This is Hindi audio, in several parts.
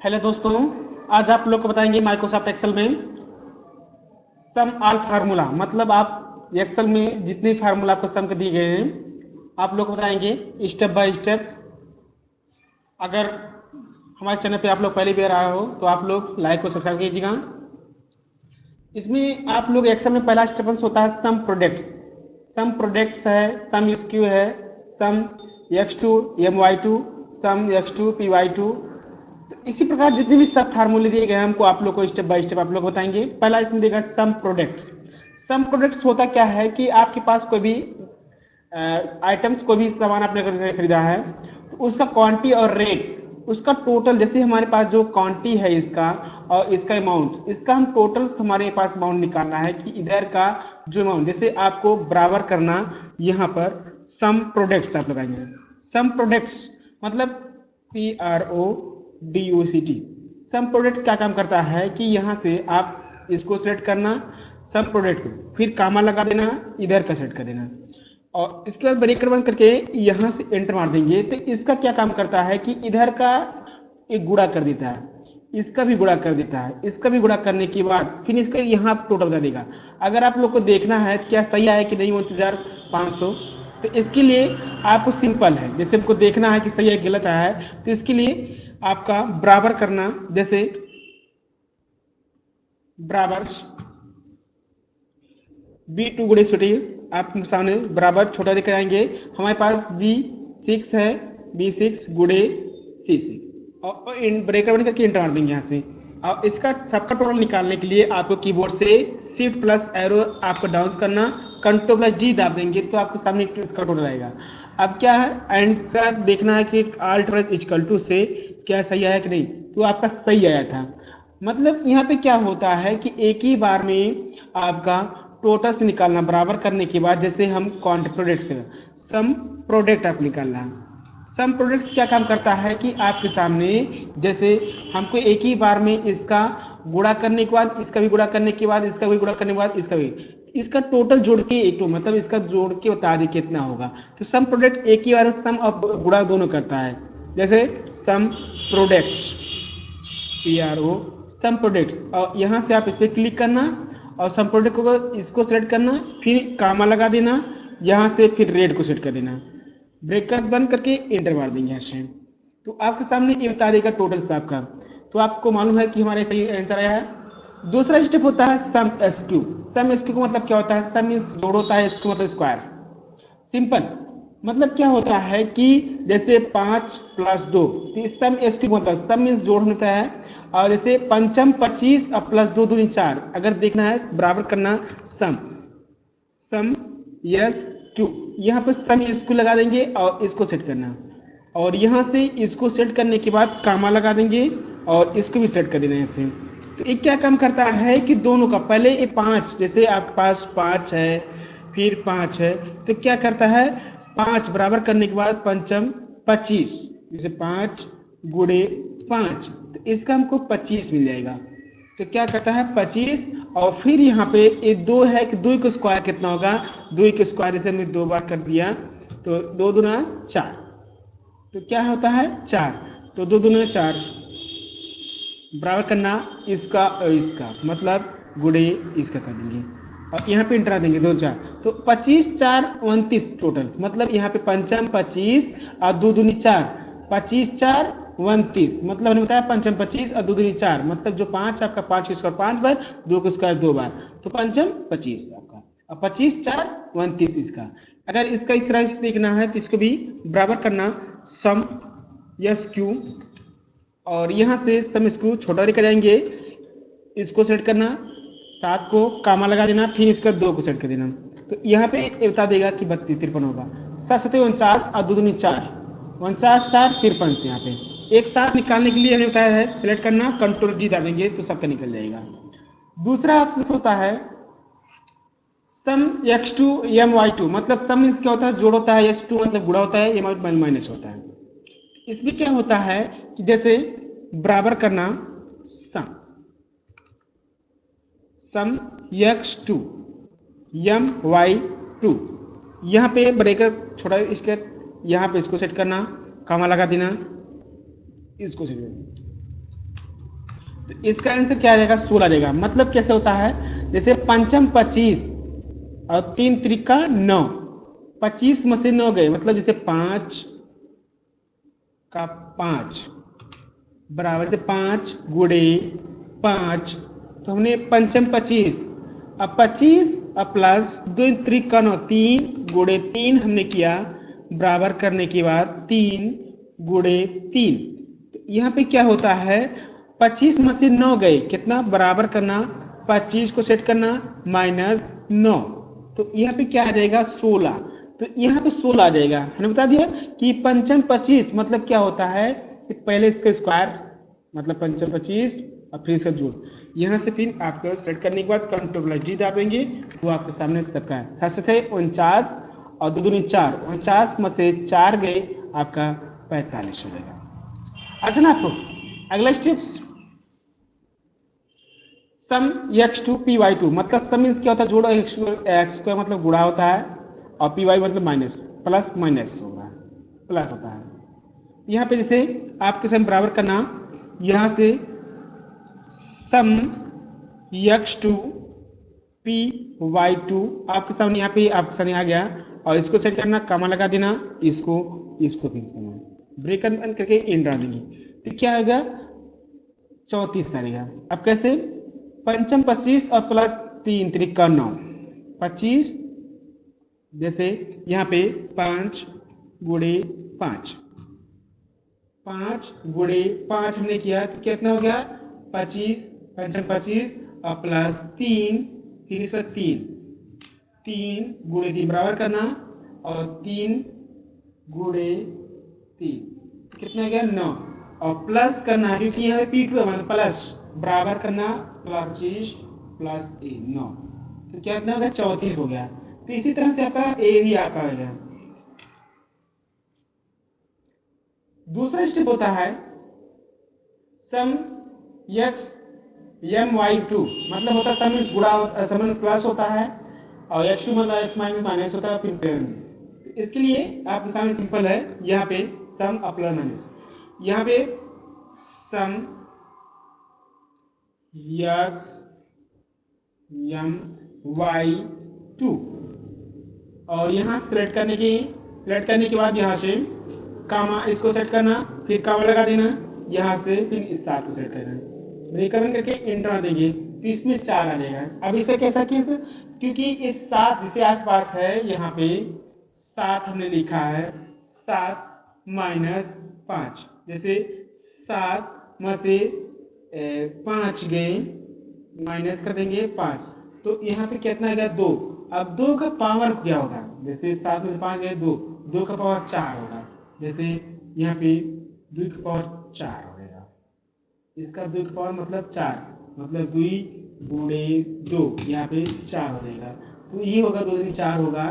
हेलो दोस्तों, आज आप लोग को बताएंगे माइक्रोसॉफ्ट एक्सेल में सम ऑल फार्मूला। मतलब आप एक्सेल में जितने फार्मूला आपको सम के दिए गए हैं आप लोग को बताएंगे स्टेप बाय स्टेप। अगर हमारे चैनल पे आप लोग पहले भी आए हो तो आप लोग लाइक और सब्सक्राइब कीजिएगा। इसमें आप लोग एक्सेल में पहला स्टेप होता है सम प्रोडक्ट्स। सम प्रोडक्ट्स है, सम स्क्यू है, सम x2 my2, सम x2 py2। तो इसी प्रकार जितने भी सब फार्मूले दिए गए हैं हमको आप लोग को स्टेप बाय स्टेप आप लोग बताएंगे। पहला इसमें देगा सम प्रोडक्ट्स। सम प्रोडक्ट्स होता क्या है कि आपके पास कोई भी आइटम्स को भी सामान आपने खरीदा है तो उसका क्वांटिटी और रेट, उसका टोटल, जैसे हमारे पास जो क्वांटिटी है इसका और इसका अमाउंट, इसका हम टोटल हमारे पास अमाउंट निकालना है कि इधर का जो अमाउंट, जैसे आपको बराबर करना यहाँ पर सम प्रोडक्ट्स आप लगाएंगे। सम प्रोडक्ट्स मतलब PRODUCT। सम प्रोडक्ट क्या काम करता है कि यहाँ से आप इसको सेलेक्ट करना सम प्रोडक्ट को, फिर कामा लगा देना, इधर का सेलेक्ट कर देना और इसके बाद ब्रेकर बंद करके यहाँ से एंटर मार देंगे। तो इसका क्या काम करता है कि इधर का एक गुणा कर देता है, इसका भी गुणा कर देता है, इसका भी गुणा करने के बाद फिर इसका यहाँ टोटल बता देगा। अगर आप लोग को देखना है क्या सही आया कि नहीं 29,500, तो इसके लिए आपको सिंपल है, जैसे हमको देखना है कि सही है गलत आया है तो इसके लिए आपका बराबर करना, जैसे बराबर B2 गुणे छोटी, आप सामने बराबर छोटा लेकर आएंगे। हमारे पास B6 है, B6 गुणे C6 और ब्रेकर बन करके इंटर मार देंगे यहाँ से। और इसका सबका टोटल निकालने के लिए आपको कीबोर्ड से शिफ्ट प्लस एरो आपको डाउन करना, कंट्रोल प्लस D दाब देंगे तो आपके सामने इसका टोटल आएगा। अब क्या है आंसर देखना है कि ऑल्ट प्लस इक्वल टू से क्या सही आया कि नहीं, तो आपका सही आया था। मतलब यहाँ पे क्या होता है कि एक ही बार में आपका टोटल से निकालना बराबर करने के बाद, जैसे हम क्वांटिटी प्रोडक्ट से सम प्रोडक्ट आप निकालना है। सम प्रोडक्ट्स क्या काम करता है कि आपके सामने जैसे हमको एक ही बार में इसका गुणा करने के बाद, इसका भी गुणा करने के बाद, इसका भी गुणा करने के बाद, इसका भी, इसका टोटल जोड़ के एक तो मतलब इसका जोड़ के बता दी कितना होगा। तो सम प्रोडक्ट एक ही बार में सम और गुणा दोनों करता है। जैसे sum products PRO sum products, और यहाँ से आप इस पर क्लिक करना और सम प्रोडक्ट को इसको सेलेक्ट करना, फिर कामा लगा देना, यहाँ से फिर रेड को सेट कर देना, ब्रेकर बंद करके इंटर मार देंगे यहाँ से। तो आपके सामने ये बता देगा टोटल साहब का। तो आपको मालूम है कि हमारे सही आंसर आया है। दूसरा स्टेप होता है सम एसक्यू। सम एसक्यू का मतलब क्या होता है? सम मीन्स जोड़ होता है, एसक्यू मतलब स्क्वायर। सिंपल मतलब क्या होता है कि जैसे 5 + 2, तो इस सम एसक्यू मतलब सम मीन्स जोड़ होता है। और जैसे पंचम 25 और प्लस 2 दूनी 4, अगर देखना है बराबर करना सम सम यस क्यू, यहाँ पर सम एस क्यू लगा देंगे और इसको सेट करना, और यहाँ से इसको सेट करने के बाद कामा लगा देंगे और इसको भी सेट कर देना ऐसे। तो ये क्या काम करता है कि दोनों का पहले ये 5, जैसे आपके पास 5 है फिर 5 है, तो क्या करता है 5 बराबर करने के बाद पंचम 25, जैसे 5 गुणे 5, तो इसका हमको 25 मिल जाएगा। तो क्या करता है 25, और फिर यहाँ पे ये 2 है कि 2 का स्क्वायर कितना होगा, 2 का स्क्वायर जैसे हमने 2 बार कर दिया तो 2 दूना 4, तो क्या होता है 4, तो 2 दूना 4 बराबर करना इसका और इसका, मतलब गुणे इसका कर देंगे और यहाँ पे इंटर देंगे 2 4, तो 25 4 29 टोटल, मतलब यहाँ पे पंचम 25 और 2 दूनी 4, 25 4 29, मतलब हमने बताया पंचम 25 और 2 दूनी 4, मतलब जो 5 आपका 5 का स्क्वायर 5 बार, 2 का स्क्वायर 2 बार, तो पंचम 25 आपका, और 25 4 29 इसका। अगर इसका इस तरह से देखना है तो इसको भी बराबर करना सम यस क्यू, और यहाँ से सम स्क्यू छोटा लेकर जाएंगे, इसको सेट करना, 7 को कामा लगा देना, फिर इसका 2 को सेट कर देना, तो यहाँ पे बता देगा कि 32 53 होगा। 7 7 49 और 2 दूनी 4, 49 4 53 से यहाँ पे एक साथ निकालने के लिए हमने बताया है सिलेक्ट करना, कंट्रोल जी दाबेंगे तो सबका निकल जाएगा। दूसरा ऑप्शन होता है सम x2 my2, मतलब सम मीन्स क्या होता है जोड़ होता है, x2 मतलब गुणा होता है, my माइनस होता है। इसमें क्या होता है कि जैसे बराबर करना सम सम x2 my2, यहाँ पे ब्रेकर छोटा इसके, यहाँ पे इसको सेट करना, कामा लगा देना, इसको सेट करना, तो इसका आंसर क्या आ जाएगा? 16 आ जाएगा। मतलब कैसे होता है, जैसे पंचम 25 और 3 त्रिका 9, 25 में से 9 गए, मतलब जैसे 5 का 5 बराबर से 5 गुणे 5, तो हमने पंचम 25, अब 25 अब प्लस 2 त्रिका 9, 3 गुणे 3 हमने किया, बराबर करने के बाद 3 गुणे 3, तो यहाँ पे क्या होता है, 25 में से 9 गए, कितना बराबर करना, 25 को सेट करना -9, तो यहाँ पे क्या आ जाएगा 16, तो यहाँ पे 16 आ जाएगा। हमने बता दिया कि पंचम 25 मतलब क्या होता है कि पहले इसका स्क्वायर मतलब पंचम 25 और फिर इसका जोड़, यहाँ से फिर आपको सेट करने के बाद कंट्रोल जी दाबेंगे, वो आपके सामने सबका है। साथ है 49 और 2 दूनी 4, 49 में से 4 गए, आपका 45 हो जाएगा। अच्छा ना आपको अगला स्टेप्स, सम x2 py2, मतलब सम मीन्स क्या होता है, जोड़ो, एक्स स्क्वायर मतलब गुणा होता है और पी वाई मतलब माइनस, प्लस माइनस होगा, प्लस होता है। यहाँ पे जैसे आपके सम बराबर करना, यहाँ से सम x2 py2 आपके सामने, यहाँ पे आपके सामने आ गया, और इसको सेट करना, कमा लगा देना, इसको फिक्स करना, ब्रेकर बंद करके एंड डाल देंगे, तो क्या आएगा 34 आएगा। अब कैसे, पंचम 25 और प्लस 3 त्रिका 9, 25 जैसे यहाँ पे 5 गुणे 5, 5 गुणे 5 हमने किया तो कितना हो गया 25, पंचम 25 और प्लस 3, फिर इसका 3 गुणे 3 बराबर करना, और 3 गुणे 3 कितना हो गया 9, और प्लस करना है क्योंकि यहाँ पे P2 है मतलब प्लस, बराबर करना 25 प्लस 9, तो क्या कितना हो गया 34 हो गया। तो इसी तरह से आपका ए भी आपका हो गया। दूसरा स्टेप होता है सम x my2, मतलब होता है सम इस गुणा, सम प्लस होता है, और x2 मतलब x माइनस होता है, फिर इसके लिए आपके सामने सिंपल है, यहाँ पे सम प्लस माइनस, यहाँ पे सम x my2, और यहाँ सेलेक्ट करने के बाद यहाँ से कामा इसको सेट करना, फिर कामा लगा देना, यहाँ से फिर इस 7 को सेट करना, रिकमेंड करके एंटर देंगे, तो इसमें 4 आ जाएगा। अब इसे कैसा किया, क्योंकि इस 7 जिसे आपके पास है, यहाँ पे 7 हमने लिखा है, 7 माइनस 5, जैसे 7 में से 5 गए, माइनस कर देंगे 5, तो यहाँ पे कितना आएगा 2, अब 2 का पावर क्या होगा, जैसे 7 में से 5 गए 2 का पावर 4 होगा, जैसे यहाँ पे 2 का पावर 4 हो जाएगा, इसका 2 का पावर मतलब 4, मतलब 2 गुणे 2, यहाँ पे 4 हो जाएगा, तो ये होगा 2 दूनी 4 होगा,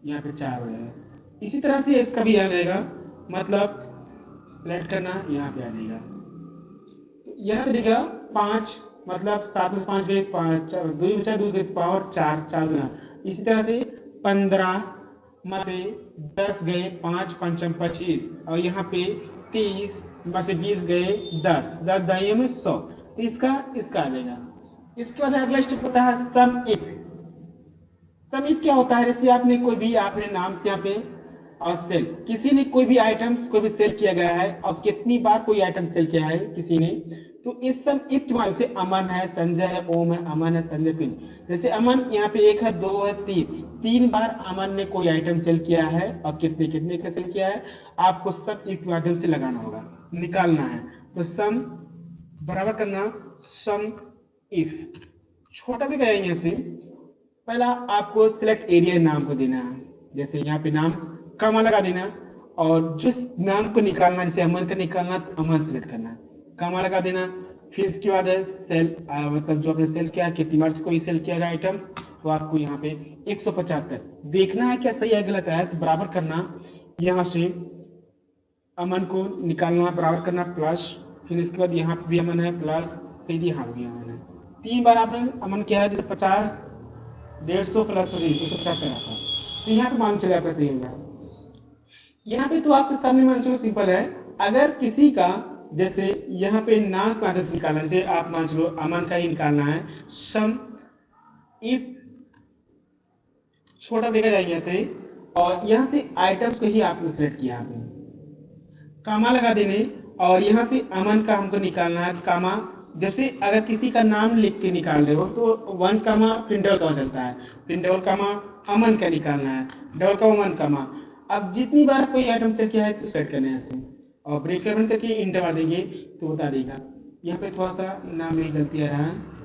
यहाँ पे 4 हो जाएगा। इसी तरह से इसका भी आ जाएगा, मतलब सेलेक्ट करना, यहाँ पे आ जाएगा, तो यहाँ पे देगा 5, मतलब 7 में से 5 गए, 5 2 बचा, 2 के पावर 4, 4 गुना, इसी तरह से 15 में से 10 गए, 5 पंचम 25, और यहाँ पे 30 में से 20 गए 10, 10 दाइयों में 100, तो इसका आ जाएगा। इसके बाद अगला स्टेप होता है सम इफ। सम इफ क्या होता है, जैसे आपने कोई भी आपने नाम से यहाँ पे और सेल, किसी ने कोई भी आइटम्स को भी सेल किया गया है, और कितनी बार कोई आइटम सेल किया है किसी ने, तो इस सम इफ के मान से अमन है, संजय है, ओम है, अमन है, संजय, फिर जैसे अमन यहाँ पे 1 है, 2 है, 3 बार अमन ने कोई आइटम सेल किया है, और कितने का सेल किया है, आपको सम इफ के माध्यम से लगाना होगा, निकालना है, तो सम बराबर करना सम इफ, छोटा भी करेंगे ऐसे, पहला आपको सिलेक्ट एरिया नाम को देना है, जैसे यहाँ पे नाम कमा लगा देना, और जिस नाम को निकालना, जैसे अमन का निकालना तो अमन सेलेक्ट करना, कमा लगा देना, फिर इसके बाद है सेल, मतलब जो आपने सेल किया, कितनी बार कोई सेल किया गया आइटम्स, तो आपको यहाँ पे 175 देखना है क्या सही है गलत है, तो बराबर करना, यहाँ से अमन को निकालना, बराबर करना प्लस, फिर इसके बाद यहाँ पे भी अमन है प्लस, फिर यहाँ भी अमन है, 3 बार आपने अमन किया है, जैसे 50 150 प्लस 175 आता, तो यहाँ पे मान चले आपका सही होगा। यहाँ पे तो आपके सामने मान चलो सिंपल है, अगर किसी का जैसे यहाँ पे नाम का आदेश निकालना, जैसे आप मान लो अमन का ही निकालना है, सम इफ छोटा ब्रेकर जाएंगे ऐसे, और यहाँ से आइटम्स को ही आपने सेलेक्ट किया है, कामा लगा देने, और यहाँ से अमन का हमको निकालना है कामा। जैसे अगर किसी का नाम लिख के निकाल रहे हो तो 1 कामा फिर डबल कामा चलता है, फिर डबल कामा अमन का निकालना है, डबल कामा 1 कामा। अब जितनी बार कोई आइटम सेट किया है तो सेट करना है ऐसे, और ब्रेकर बंद करके इंटर मार देंगे तो बता देगा। यहाँ पे थोड़ा सा नाम में गलती आ रहा है,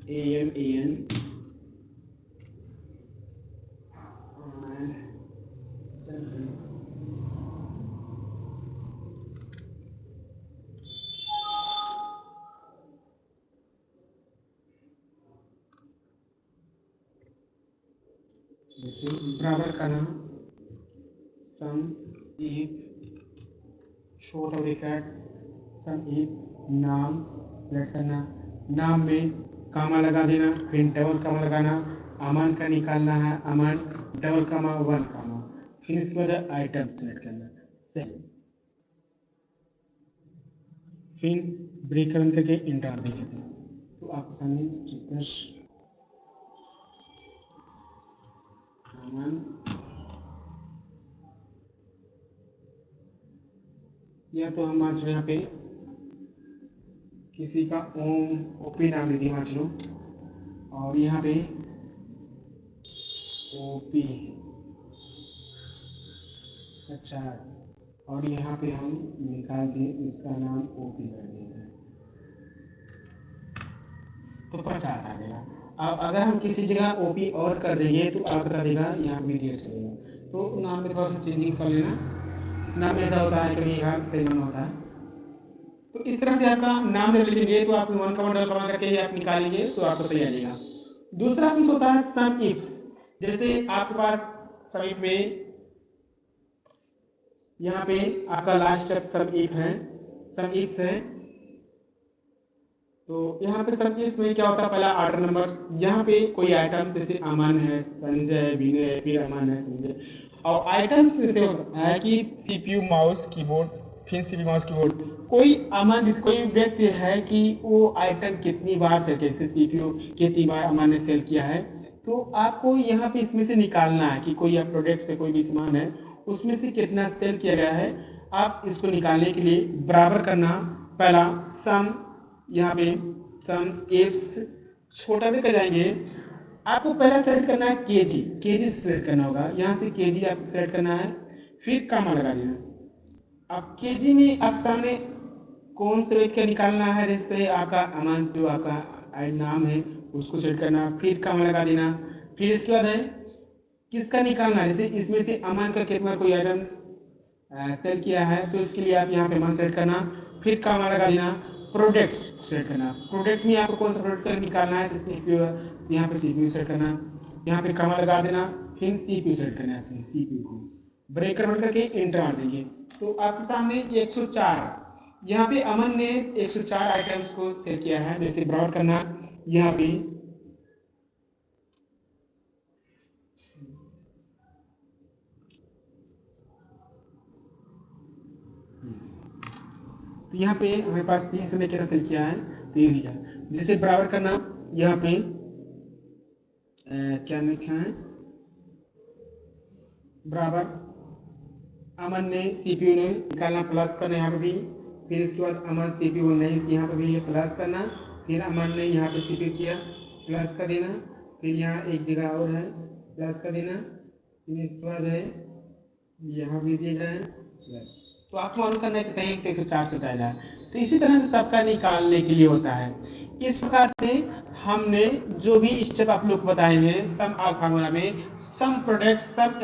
AMAN जैसे बराबर का नाम सम इफ छोटा ब्रैकेट सम इफ नाम सेलेक्ट करना, नाम में कामा लगा देना, फिर डबल कामा लगाना, अमन का निकालना है अमन, डबल कामा 1 कामा, फिर इसके बाद आइटम सेलेक्ट करना, फिर ब्रेकर बंद करके इंटर देंगे तो आपको सामने चित्र या तो हम मान लो यहाँ पे किसी का ओपी नाम ले दिया मान लो, और यहाँ पे ओपी 50, और यहाँ पे हम निकाल के इसका नाम ओपी कर देंगे तो 50 आ गया। अब अगर हम किसी जगह ओपी और कर देंगे तो आप बता देगा यहाँ भी डेट चलेगा, तो नाम में थोड़ा सा चेंजिंग कर लेना, नाम ऐसा होता है कभी यहाँ सही नाम होता है। तो इस तरह से आपका नाम जब लिखेंगे तो आप 1 कामा डबल कामा करके आप निकालेंगे तो आपको सही आ जाएगा। दूसरा पीस होता है सम इफ्स, जैसे आपके पास सम इफ में यहाँ पे आपका लास्ट शब्द सम इफ है, सम इफ्स है, तो यहाँ पे सम इफ्स में क्या होता है, पहला ऑर्डर नंबर्स, यहाँ पे कोई आइटम जैसे अमन है, संजय है, विनय है, फिर अमन है, संजय, और आइटम्स जैसे होता है कि सीपीयू माउस कीबोर्ड, फिर सीपीयू माउस कीबोर्ड, कोई अमन जिस कोई व्यक्ति है कि वो आइटम कितनी बार सेल किया, जैसे सीपीयू कितनी बार अमन ने सेल किया है, तो आपको यहाँ पे इसमें से निकालना है कि कोई प्रोडक्ट से कोई भी सामान है उसमें से कितना सेल किया गया है। आप इसको निकालने के लिए बराबर करना, पहला सम, यहाँ पे सम इफ्स छोटा भी कर जाएंगे, आपको पहला सेलेक्ट करना है केजी, केजी सेलेक्ट करना होगा, यहाँ से केजी आपको सेलेक्ट करना है, फिर कामा लगा देना। अब केजी में आप सामने कौन से व्यक्ति का निकालना है, जैसे आपका अमन जो आपका नाम है उसको सेलेक्ट करना, फिर कामा लगा देना, फिर इसके बाद है किसका निकालना है, जैसे इसमें से अमन का कितना कोई आइटम सेल किया है तो इसके लिए आप यहाँ पे अमन सेलेक्ट करना, फिर कामा लगा देना, प्रोडक्ट्स सेलेक्ट करना, प्रोडक्ट में आपको कौन सा प्रोडक्ट का निकालना है, जैसे यहाँ पे सीपीयू सेलेक्ट करना, यहाँ पे कामा लगा देना, फिर सीपीयू सेलेक्ट करना है, सीपीयू को ब्रेकर बंद करके इंटर मार देंगे तो आपके सामने 104, यहाँ पे अमन ने 104 आइटम्स को सेल किया है, जैसे बराबर करना, यहाँ पे तो यहाँ पे हमारे पास 30 ने कितना सेल किया है, तो ये लिखा, जिसे बराबर करना, यहाँ पे क्या लिखा है, बराबर अमन ने सीपीयू ने निकालना, प्लस करना यहाँ पे भी, फिर इसके बाद अमन सीपीयू नहीं, यहाँ पे भी प्लस करना, फिर अमन ने यहाँ पे सीपीयू किया प्लस कर देना, फिर यहाँ एक जगह और है प्लस कर देना, फिर इसके बाद है यहाँ भी दिया गया है प्लस, तो आपको मालूम करना है कि सही 104 से उठाया है। तो इसी तरह से सबका निकालने के लिए होता है। इस प्रकार से हमने जो भी स्टेप आप लोग बताए हैं सम ऑफ फार्मूला में, सम प्रोडक्ट सम